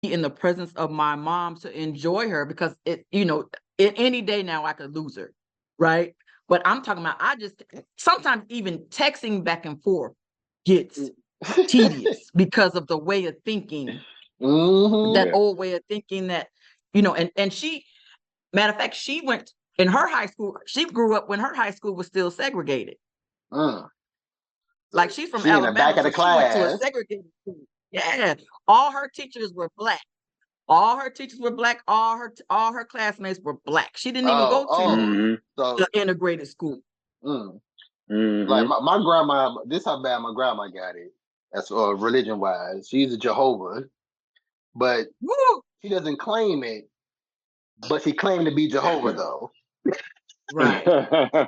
in the presence of my mom to enjoy her, because in any day now I could lose her, right? But I'm talking about, I just sometimes even texting back and forth gets tedious because of the way of thinking, that old way of thinking that, and she, matter of fact, she went in her high school. She grew up when her high school was still segregated. Like, she's from Alabama, in the back of the class. She went to a segregated school. Yeah, all her teachers were black. All her teachers were black. All her classmates were black. She didn't even go to the integrated school. Like my grandma, this is how bad my grandma got it. That's religion wise. She's a Jehovah, but she doesn't claim it. But she claimed to be Jehovah though. Right. Right.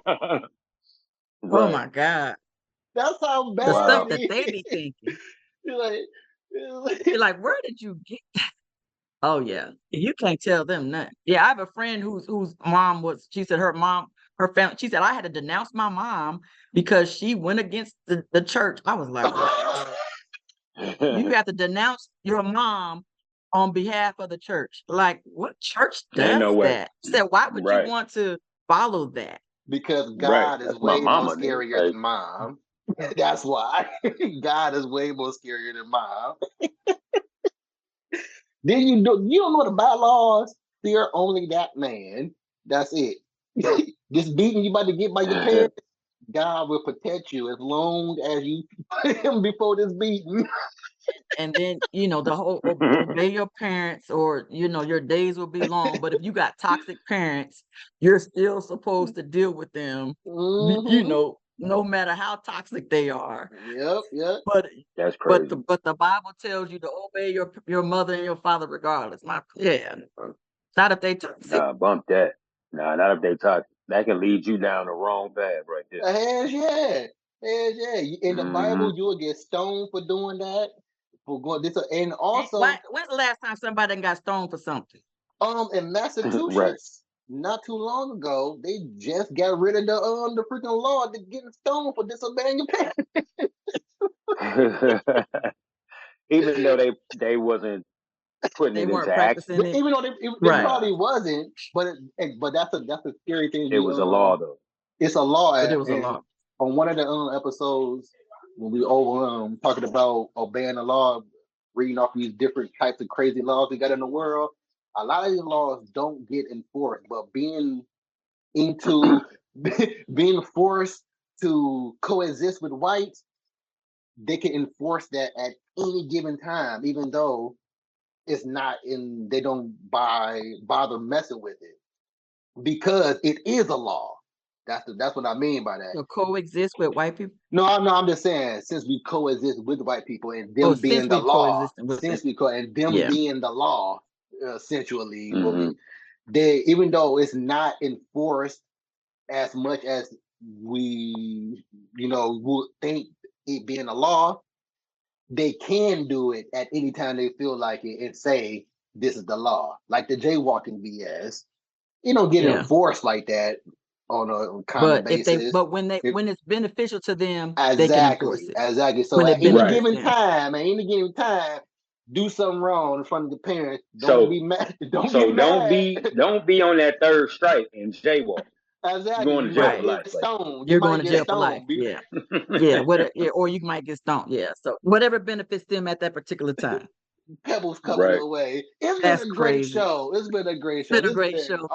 Oh my God. That's how bad the stuff that they be thinking. You're like, where did you get that? Oh yeah, you can't tell them nothing. Yeah, I have a friend whose mom was. She said her family. She said, I had to denounce my mom because she went against the church. I was like, you have to denounce your mom on behalf of the church. Like, what church does that? Said, why would you want to follow that? Because God is way more scarier than mom. That's why. God is way more scarier than mom. Then you don't know the bylaws. Fear only that man. That's it. This beating you about to get by your parents, God will protect you as long as you put him before this beating. And then, the whole obey your parents, or, your days will be long. But if you got toxic parents, you're still supposed to deal with them, no matter how toxic they are. Yep. But that's crazy. But the Bible tells you to obey your mother and your father regardless. Not if they toxic. Nah, bump that. Nah, not if they toxic. That can lead you down the wrong path right there. Hell yeah. In the Bible, you will get stoned for doing that. For going this, and also, when's the last time somebody got stoned for something? In Massachusetts, not too long ago, they just got rid of the freaking law to getting stoned for disobeying your parents. Even though they wasn't putting it into action, even though they probably wasn't, but that's a scary thing. It was a law though. It's a law. But it was a law. On one of the episodes when we talking about obeying the law, reading off these different types of crazy laws we got in the world, a lot of these laws don't get enforced, but being forced to coexist with whites, they can enforce that at any given time, even though it's not they don't bother messing with it, because it is a law. That's what I mean by that. So coexist with white people? No, I'm just saying, since we coexist with white people and them being the law, being the law, essentially, even though it's not enforced as much as we, would think it being a law, they can do it at any time they feel like it and say this is the law. Like the jaywalking BS, get enforced like that on a common basis. But when it's beneficial to them, exactly, they can enforce it. Exactly. So at any given time, do something wrong in front of the parents. Don't be mad. Don't be on that third strike and jaywalk. Exactly. You're going to jail for life. You're going to jail for life. Yeah. Or you might get stoned. Yeah. So whatever benefits them at that particular time. Pebbles coming away. It's been a great show. It's been a great show.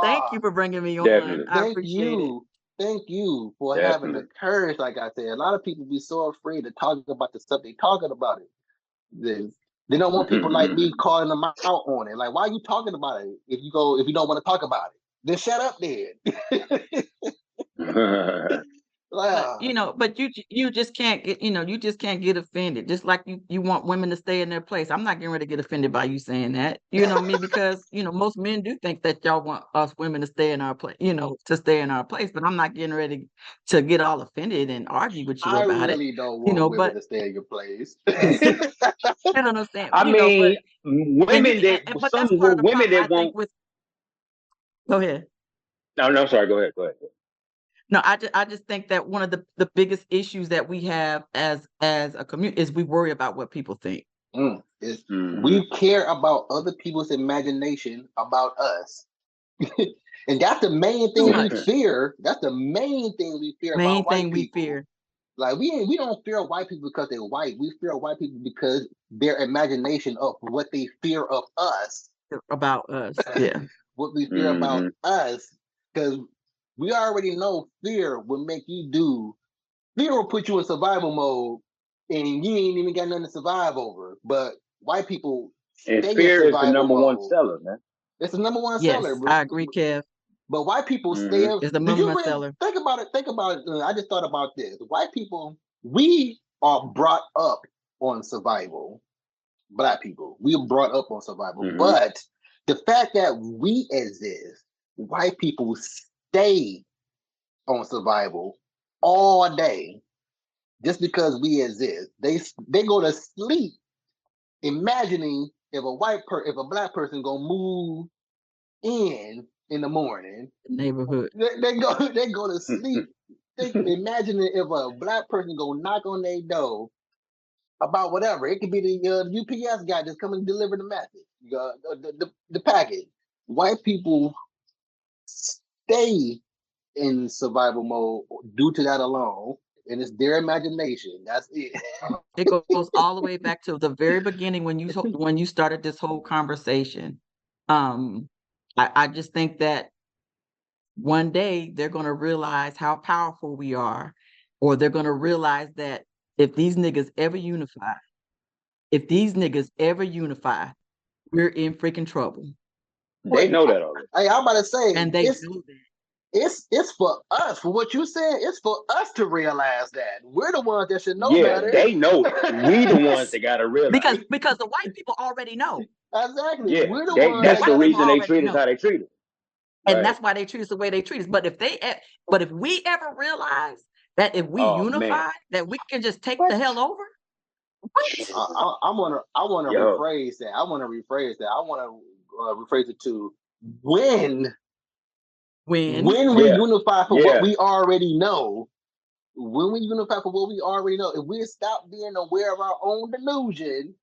Thank you for bringing me on. Definitely. I appreciate it. Thank you for having the courage. Like I said, a lot of people be so afraid to talk about the stuff they talking about it. They don't want people like me calling them out on it. Like, why are you talking about it? If you don't want to talk about it, then shut up then. But you just can't get, you just can't get offended. Just like you want women to stay in their place. I'm not getting ready to get offended by you saying that. You know what I mean? Because, most men do think that y'all want us women to stay in our place, to stay in our place. But I'm not getting ready to get all offended and argue with you about it. I really don't want women to stay in your place. I don't understand. I mean, women that won't. Go ahead. No, sorry. Go ahead. No, I just think that one of the biggest issues that we have as a community is we worry about what people think. We care about other people's imagination about us. And that's the main thing we fear. That's the main thing we fear about white people. Like we don't fear white people because they're white. We fear white people because their imagination of what they fear of us. About us. Yeah. What we fear about us. Because we already know fear will make you do. Fear will put you in survival mode and you ain't even got nothing to survive over. But white people and fear is the number one seller, man. It's the number one yes, seller. I agree, Kev. But white people stay. It's the number one seller. Think about it. I just thought about this. White people, we are brought up on survival. Black people, we are brought up on survival. But the fact that we exist, white people stay on survival all day just because we exist. They go to sleep imagining if a black person gonna move in the morning neighborhood. They go to sleep. Imagining if a black person go knock on their door about whatever. It could be the UPS guy that's coming to deliver the message, the package. White people stay in survival mode due to that alone, and it's their imagination. That's it. It goes all the way back to the very beginning when you started this whole conversation. I just think that one day they're going to realize how powerful we are, or they're going to realize that if these niggas ever unify, we're in freaking trouble. They know that already. Hey, I'm about to say, and they do that. It's for us. For what you said, it's for us to realize that we're the ones that should know better. They know. We the ones that gotta realize because the white people already know. Exactly. Yeah, we're the ones. That's the reason they treat us how they treat us. And that's why they treat us the way they treat us. But if we ever realize that if we unify, that we can just take the hell over. I want to rephrase that. I want to rephrase it to when we unify for what we already know. When we unify for what we already know, if we stop being aware of our own delusion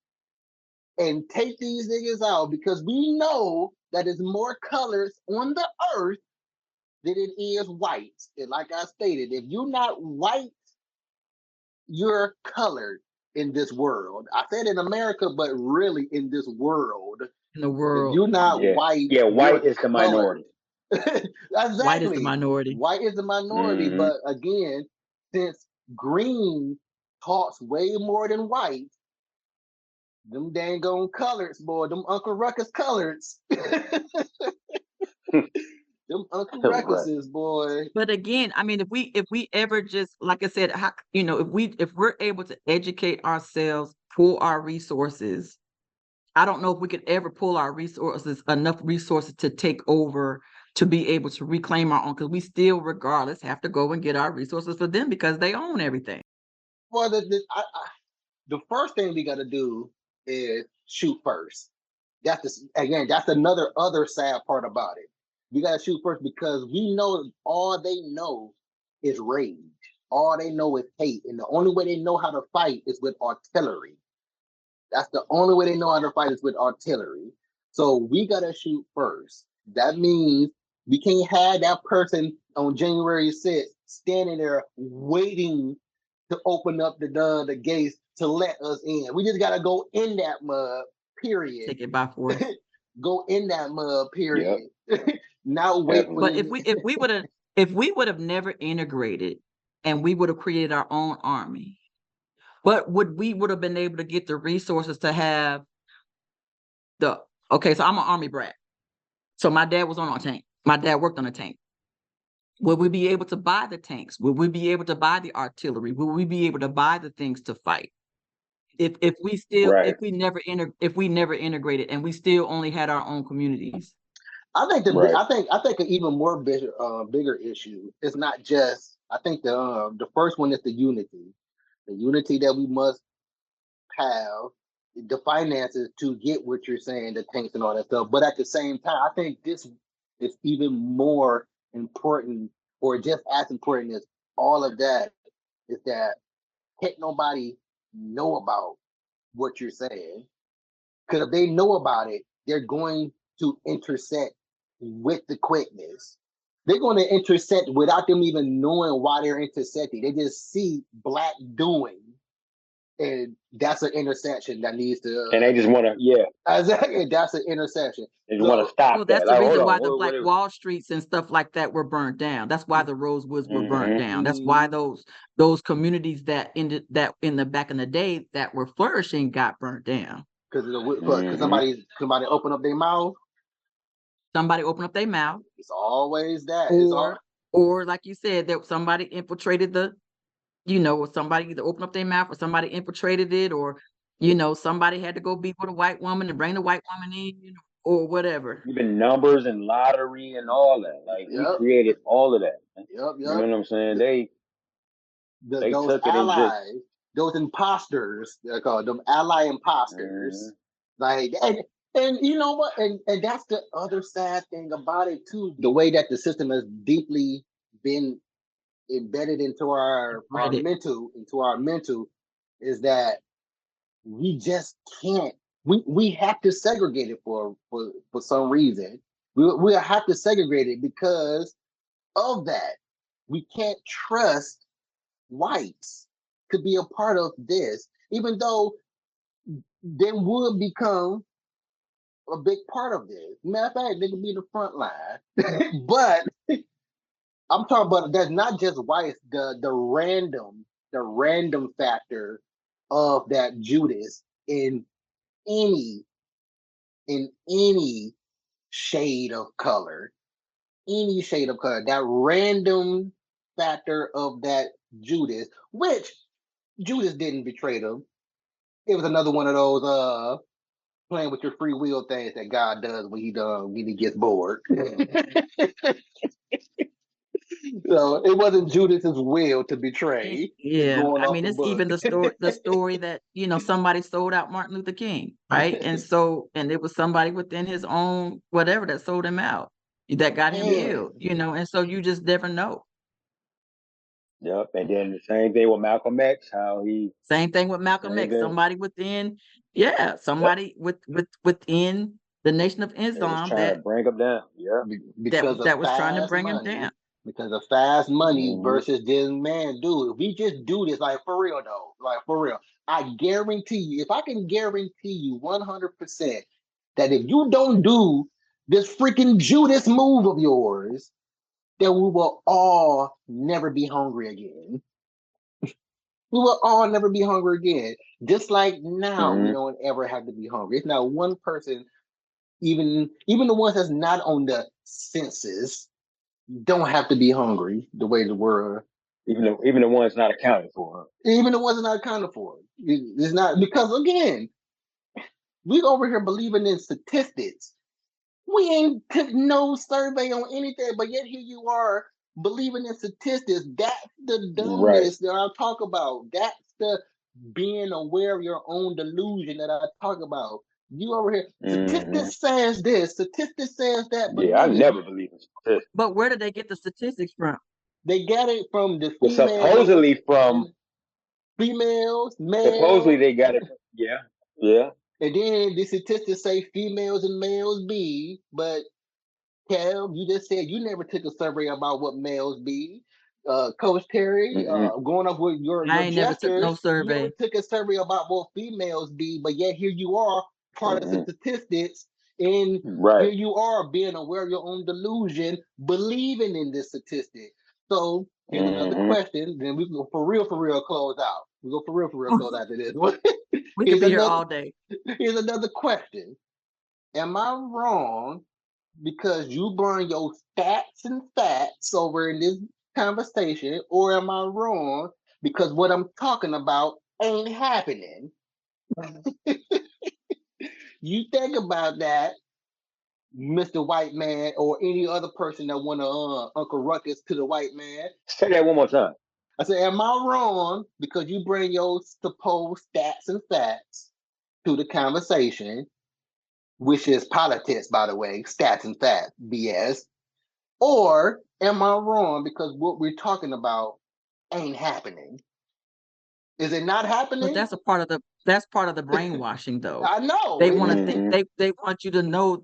and take these niggas out, because we know that there's more colors on the earth than it is white. And like I stated, if you're not white, you're colored in this world. I said in America, but really in this world. In the world. If you're not white. Yeah, white is the minority. Exactly. White is the minority. White is the minority. But again, since green talks way more than white, them dang on coloreds, boy, them Uncle Ruckus coloreds. Them Uncle Ruckuses, boy. But again, I mean, if we ever just, like I said, if we're able to educate ourselves, pull our resources, I don't know if we could ever pull our enough resources to take over, to be able to reclaim our own, because we still, regardless, have to go and get our resources for them because they own everything. Well, the first thing we got to do is shoot first. That's another other sad part about it. We got to shoot first because we know all they know is rage. All they know is hate. And the only way they know how to fight is with artillery. That's the only way they know how to fight is with artillery. So we got to shoot first. That means we can't have that person on January 6th standing there waiting to open up the gates to let us in. We just got to go in that mud, period. Take it by force. Go in that mud, period. Yep. Not wait. But if we would have never integrated and we would have created our own army, but we would have been able to get the resources to have so I'm an Army brat. So my dad was on a tank. My dad worked on a tank. Would we be able to buy the tanks? Would we be able to buy the artillery? Would we be able to buy the things to fight? If we never integrated and we still only had our own communities. I think I think an even more bigger issue is not just. I think the first one is the unity that we must have, the finances to get what you're saying, the tanks and all that stuff. But at the same time, I think this is even more important, or just as important as all of that, is that can't nobody know about what you're saying. Because if they know about it, they're going to intersect with the quickness. They're going to intersect without them even knowing why they're intersecting. They just see black doing, and that's an intersection that needs to. And they just want to, exactly. That's an intersection. They just want to stop. Well, that's the reason why the Black Wall Streets and stuff like that were burnt down. That's why the Rosewoods were burnt down. That's why those communities that in the back in the day that were flourishing got burnt down. Because somebody opened up their mouth. Somebody opened up their mouth. It's always that. Or like you said, that somebody infiltrated somebody either opened up their mouth or somebody infiltrated it, or somebody had to go be with a white woman and bring the white woman in, or whatever. Even numbers and lottery and all that. Like we created all of that. Yep. You know what I'm saying? They those took allies, those imposters, they're called them ally imposters. Like and you know what? And that's the other sad thing about it too. The way that the system has deeply been embedded into our mental, is that we just can't. We have to segregate it for some reason. We have to segregate it because of that. We can't trust whites to be a part of this, even though they would become a big part of this. Matter of fact, they could be the front line. But I'm talking about that's not just whites, the random factor of that Judas in any shade of color. That random factor of that Judas, which Judas didn't betray them. It was another one of those playing with your free will things that God does when he gets bored. So it wasn't Judas's will to betray. Yeah, I mean, it's even the story that somebody sold out Martin Luther King, right? And it was somebody within his own whatever that sold him out, that got him killed, and so you just never know. Yep, and then the same thing with Malcolm X, Same thing with Malcolm X. Somebody within, within the Nation of Islam that bring him down. Yeah, that was trying to bring him down. Because of fast money versus this man, dude. If we just do this, like for real though, I guarantee you, if I can guarantee you 100% that if you don't do this freaking Judas move of yours, then we will all never be hungry again. We will all never be hungry again. Just like now, we don't ever have to be hungry. It's not one person, even the ones that's not on the census, don't have to be hungry the way the world. Even the ones not accounted for. Even the ones not accounted for. It's not, because again, we over here believing in statistics. We ain't took no survey on anything, but yet here you are believing in statistics. That's the dumbness that I talk about. That's the being aware of your own delusion that I talk about. You over here, statistics says this, statistics says that. But I never believe in statistics. But where did they get the statistics from? They got it from the females. Supposedly from females, males. Supposedly they got it. Yeah. And then the statistics say females and males be, but Cal, you just said you never took a survey about what males be. Coach Terri, going up with your I ain't never took no survey. You never took a survey about what females be, but yet here you are, part of the statistics, and here you are being aware of your own delusion, believing in this statistic. So here's another question. Then we go for real close out. We go for real close out to this. We can be here all day. Here's another question. Am I wrong because you bring your stats and facts over in this conversation, or am I wrong because what I'm talking about ain't happening? You think about that, Mr. White Man, or any other person that want to Uncle Ruckus to the white man. Say that one more time. I said, am I wrong because you bring your supposed stats and facts to the conversation, which is politics, by the way, stats and facts, BS, or am I wrong because what we're talking about ain't happening? Is it not happening? But that's a part of the That's part of the brainwashing, though. I know. They want to think they want you to know